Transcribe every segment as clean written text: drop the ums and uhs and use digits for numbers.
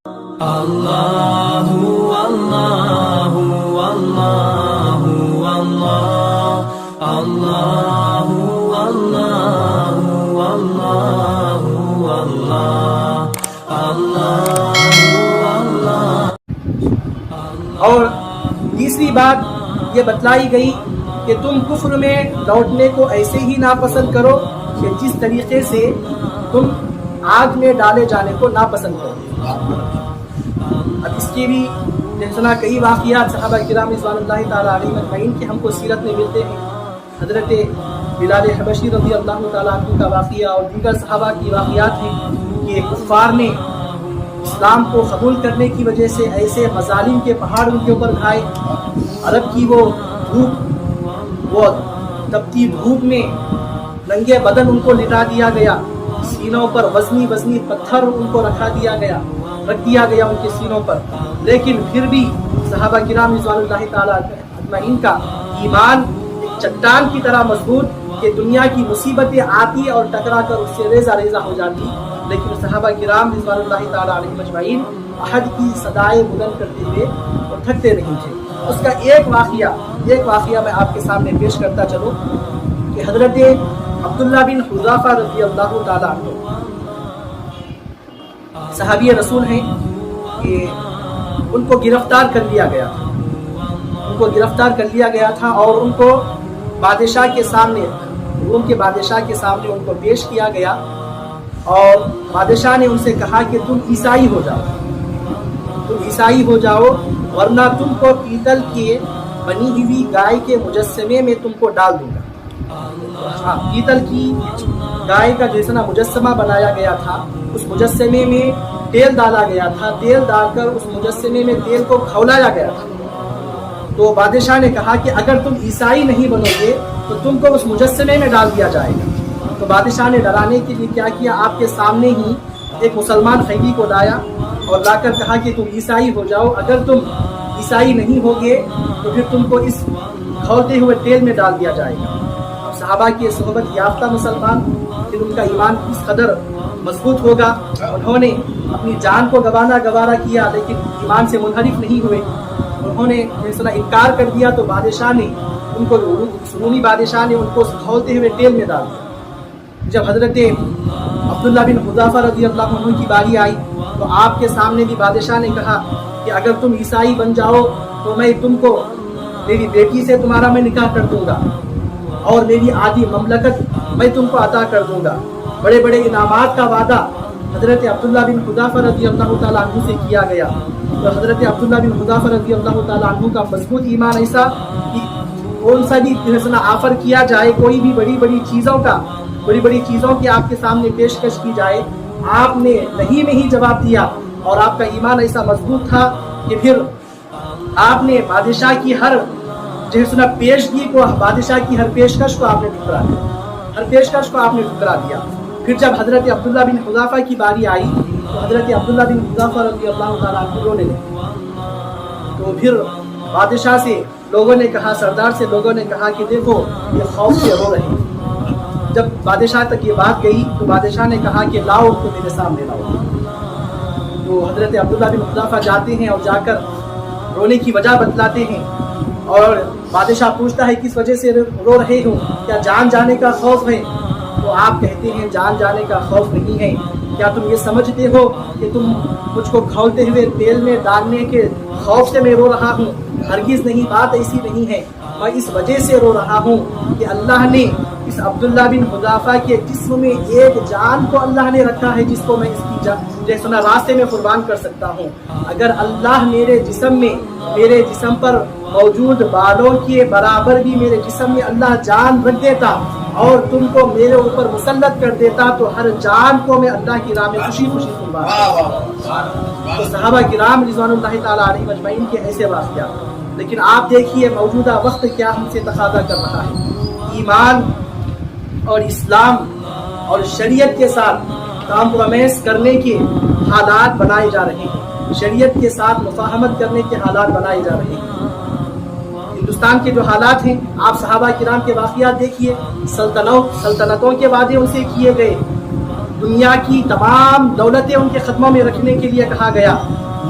اللہ اللہ اللہ اللہ اللہ اللہ اللہ۔ اور تیسری بات یہ بتلائی گئی کہ تم کفر میں لوٹنے کو ایسے ہی ناپسند کرو کہ جس طریقے سے تم آگ میں ڈالے جانے کو ناپسند کرو۔ اب اس کی بھی جیسا کئی واقعات صحابہ کرام رضوان اللہ تعالیٰ علیہ اجمعین کے ہم کو سیرت میں ملتے ہیں۔ حضرت بلال حبشی رضی اللہ تعالیٰ عنہ کا واقعہ اور دیگر صحابہ کی واقعات ہیں کہ کفار نے اسلام کو قبول کرنے کی وجہ سے ایسے مظالم کے پہاڑ ان کے اوپر کھائے۔ عرب کی وہ دھوپ، وہ تپتی دھوپ میں ننگے بدن ان کو لٹا دیا گیا، سینوں پر وزنی پتھر ان کو رکھ دیا گیا ان کے سینوں پر، لیکن پھر بھی صحابہ کرام رضوان اللہ تعالیٰ اجمعین کا ایمان ایک چٹان کی طرح مضبوط کہ دنیا کی مصیبتیں آتی اور ٹکرا کر اس سے ریزہ ہو جاتی، لیکن صحابہ کرام رضوان اللہ تعالیٰ علیہ اجمعین عہد کی صدائیں بلند کرتے ہوئے اور تھکتے نہیں تھے۔ اس کا ایک واقعہ میں آپ کے سامنے پیش کرتا چلوں کہ حضرت عبداللہ بن حذافہ رضی اللہ تعالیٰ عنہ صحابی رسول ہیں کہ ان کو گرفتار کر لیا گیا تھا اور ان کو بادشاہ کے سامنے، روم کے بادشاہ کے سامنے ان کو پیش کیا گیا، اور بادشاہ نے ان سے کہا کہ تم عیسائی ہو جاؤ ورنہ تم کو پیتل کے بنی ہوئی گائے کے مجسمے میں تم کو ڈال دوں گا۔ پیتل کی گائے کا جیسا مجسمہ بنایا گیا تھا، اس مجسمے میں تیل ڈالا گیا تھا، تیل ڈال کر اس مجسمے میں تیل کو کھولایا گیا تھا۔ تو بادشاہ نے کہا کہ اگر تم عیسائی نہیں بنو گے تو تم کو اس مجسمے میں ڈال دیا جائے گا۔ تو بادشاہ نے ڈرانے کے لیے کیا کیا، آپ کے سامنے ہی ایک مسلمان قیدی کو لایا اور لا کر کہا کہ تم عیسائی ہو جاؤ، اگر تم عیسائی نہیں ہوگے تو پھر تم کو اس کھولتے ہوئے تیل میں ڈال دیا جائے گا۔ اب صحابہ کی صحبت یافتہ مسلمان، پھر ان کا ایمان اس قدر مضبوط ہوگا، انہوں نے اپنی جان کو گوارا کیا لیکن ایمان سے منحرف نہیں ہوئے، انہوں نے فیصلہ انکار کر دیا۔ تو بادشاہ نے ان کو، رومی بادشاہ نے ان کو کھولتے ہوئے تیل میں ڈال دیا۔ جب حضرت عبداللہ بن حذافہ رضی اللہ عنہ کی باری آئی تو آپ کے سامنے بھی بادشاہ نے کہا کہ اگر تم عیسائی بن جاؤ تو میں تم کو، میری بیٹی سے تمہارا میں نکاح کر دوں گا اور میری آدھی مملکت میں تم کو عطا کر دوں گا۔ بڑے بڑے انعامات کا وعدہ حضرت عبداللہ بن حذافہ رضی اللہ تعالیٰ عنہ سے کیا گیا۔ تو حضرت عبداللہ بن حذافہ رضی اللہ تعالیٰ عنہ کا مضبوط ایمان ایسا کہ کون سا بھی آفر کیا جائے، کوئی بھی بڑی بڑی چیزوں کی آپ کے سامنے پیشکش کی جائے، آپ نے نہیں میں ہی جواب دیا، اور آپ کا ایمان ایسا مضبوط تھا کہ پھر آپ نے بادشاہ کی ہر پیشگی کو، بادشاہ کی ہر پیشکش کو آپ نے ٹھکرا دیا۔ پھر جب حضرت عبداللہ بن حذافہ کی باری آئی تو حضرت عبداللہ بن حذافہ رضی اللہ تعالیٰ عنہ رونے لگے۔ تو پھر بادشاہ سے لوگوں نے کہا، سردار سے لوگوں نے کہا کہ دیکھو یہ خوف سے رو رہے ہیں۔ جب بادشاہ تک یہ بات گئی تو بادشاہ نے کہا کہ لاؤ ان کو میرے سامنے لاؤ۔ تو حضرت عبداللہ بن حذافہ جاتے ہیں اور جا کر رونے کی وجہ بتلاتے ہیں، اور بادشاہ پوچھتا ہے کس وجہ سے رو رہے ہو، کیا جان جانے کا خوف ہے؟ تو آپ کہتے ہیں جان جانے کا خوف نہیں ہے، کیا تم یہ سمجھتے ہو کہ تم مجھ کو کھولتے ہوئے تیل میں ڈالنے کے خوف سے میں رو رہا ہوں؟ ہرگز نہیں، بات ایسی نہیں ہے، میں اس وجہ سے رو رہا ہوں کہ اللہ نے اس عبداللہ بن حذافہ کے جسم میں ایک جان کو اللہ نے رکھا ہے جس کو میں اس کی جیسا راستے میں قربان کر سکتا ہوں۔ اگر اللہ میرے جسم پر موجود بالوں کے برابر بھی میرے جسم میں اللہ جان رکھ دیتا اور تم کو میرے اوپر مسلط کر دیتا تو ہر جان کو میں اللہ کی راہ میں خوشی قربان کرتا۔ تو صحابہ کرام رضوان اللہ تعالیٰ علیہ اجمعین کے ایسے واقعات، لیکن آپ دیکھیے موجودہ وقت کیا ہم سے تقاضا کر رہا ہے۔ ایمان اور اسلام اور شریعت کے ساتھ کمپرومائز کرنے کے حالات بنائے جا رہے ہیں، شریعت کے ساتھ مفاہمت کرنے کے حالات بنائے جا رہے ہیں۔ ہندوستان کے جو حالات ہیں، آپ صحابہ کرام کے واقعات دیکھیے، سلطنتوں کے وعدے ان سے کیے گئے، دنیا کی تمام دولتیں ان کے قدموں میں رکھنے کے لیے کہا گیا،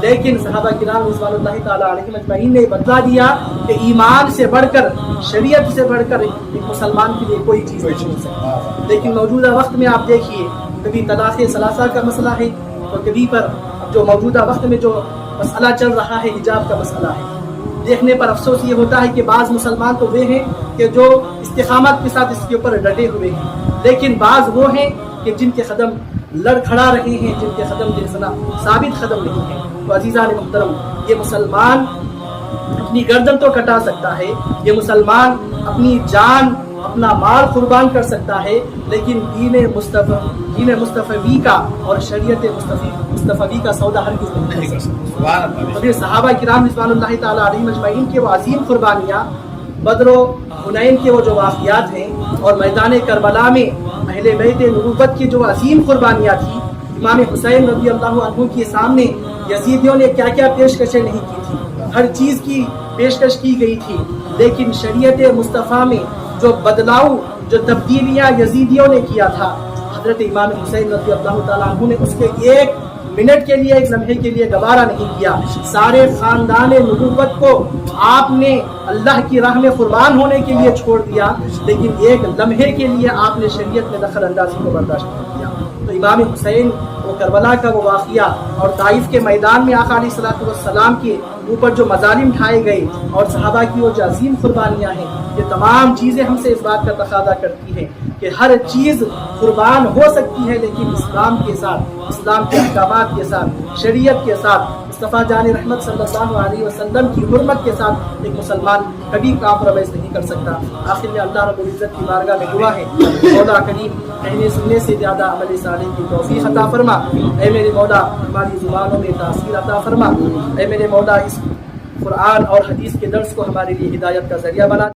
لیکن صحابہ کرام رضوان اللہ تعالیٰ علیہم اجمعین نے بدلا دیا کہ ایمان سے بڑھ کر، شریعت سے بڑھ کر ایک مسلمان کے لیے کوئی چیز نہیں ہو سکتی۔ لیکن موجودہ وقت میں آپ دیکھیے، کبھی طلاق ثلاثہ کا مسئلہ ہے، اور کبھی پر جو موجودہ وقت میں جو مسئلہ چل رہا ہے حجاب کا مسئلہ ہے۔ دیکھنے پر افسوس یہ ہوتا ہے کہ بعض مسلمان تو وہ ہیں کہ جو استقامت کے ساتھ اس کے اوپر ڈٹے ہوئے ہیں، لیکن بعض وہ ہیں کہ جن کے قدم لڑ کھڑا رہے ہیں، جن کے قدم ثابت قدم نہیں ہیں۔ تو عزیزان محترم، یہ مسلمان اپنی گردن تو کٹا سکتا ہے، یہ مسلمان اپنی جان، اپنا مال قربان کر سکتا ہے، لیکن دین مصطفی کا اور شریعت مصطفی کا سودا ہرگز نہیں کر سکتا۔ پھر صحابہ کرام رضوان اللہ تعالیٰ علیہم اجمعین کے وہ عظیم قربانیاں، بدر و حنین کے وہ جو واقعات ہیں، اور میدان کربلا میں اہل بیت نبوت کی جو عظیم قربانیاں تھیں، امام حسین رضی اللہ عنہ کے سامنے یزیدیوں نے کیا کیا پیشکشیں نہیں کی تھی، ہر چیز کی پیشکش کی گئی تھی، لیکن شریعت مصطفیٰ میں جو بدلاؤ، جو تبدیلیاں یزیدیوں نے کیا تھا، حضرت امام حسین رضی اللہ تعالیٰ عنہ نے اس کے ایک منٹ کے لیے، ایک لمحے کے لیے گوارا نہیں کیا۔ سارے خاندان نبوت کو آپ نے اللہ کی راہ میں قربان ہونے کے لیے چھوڑ دیا، لیکن ایک لمحے کے لیے آپ نے شریعت میں دخل اندازی کو برداشت نہیں کیا۔ تو امام حسین وہ کربلا کا وہ واقعہ اور طائف کے میدان میں آقا علیہ الصلوۃ والسلام کے اوپر جو مظالم ڈھائے گئے، اور صحابہ کی وہ جو عظیم قربانیاں ہیں، یہ تمام چیزیں ہم سے اس بات کا تقاضا کرتی ہیں کہ ہر چیز قربان ہو سکتی ہے، لیکن اسلام کے ساتھ، اسلام کے احکامات کے ساتھ، شریعت کے ساتھ، مصطفیٰ جان رحمت صلی اللہ علیہ وسلم کی حرمت کے ساتھ ایک مسلمان کبھی کمپرومائز نہیں کر سکتا۔ آخر میں اللہ رب العزت کی بارگاہ میں دعا ہے، مولا کریم کہنے سننے سے زیادہ عمل صالح کی توفیق عطا فرما۔ اے میرے مولا، ہماری زبانوں میں تاثیر عطا فرما۔ اے میرے مولا، اس قرآن اور حدیث کے درس کو ہمارے لیے ہدایت کا ذریعہ بنا۔